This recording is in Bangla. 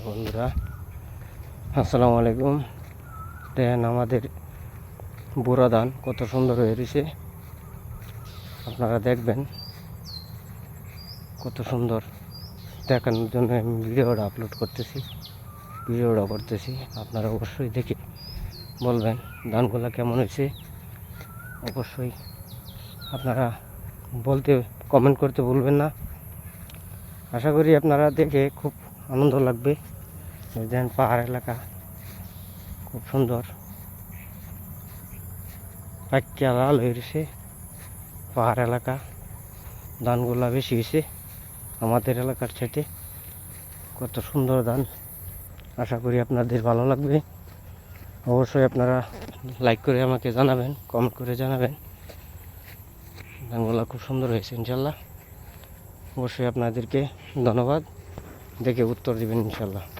বন্ধুরা, আসসালামু আলাইকুম। দেখেন আমাদের বুড়া ধান কত সুন্দর হয়ে রয়েছে। আপনারা দেখবেন কত সুন্দর। দেখানোর জন্য আমি ভিডিওটা আপলোড করতেছি, আপনারা অবশ্যই দেখে বলবেন ধানগুলা কেমন হয়েছে। অবশ্যই আপনারা কমেন্ট করতে ভুলবেন না। আশা করি আপনারা দেখে খুব আনন্দ লাগবে। দেখেন পাহাড় এলাকা খুব সুন্দর, পাক্কা লাল হয়ে রয়েছে। পাহাড় এলাকা, ধানগুলা বেশি হয়েছে আমাদের এলাকার সাথে। কত সুন্দর ধান। আশা করি আপনাদের ভালো লাগবে। অবশ্যই আপনারা লাইক করে আমাকে জানাবেন, কমেন্ট করে জানাবেন ধানগুলা খুব সুন্দর হয়েছে ইনশাল্লাহ। অবশ্যই আপনাদেরকে ধন্যবাদ, দেখে উত্তর দিবেন ইনশাল্লাহ।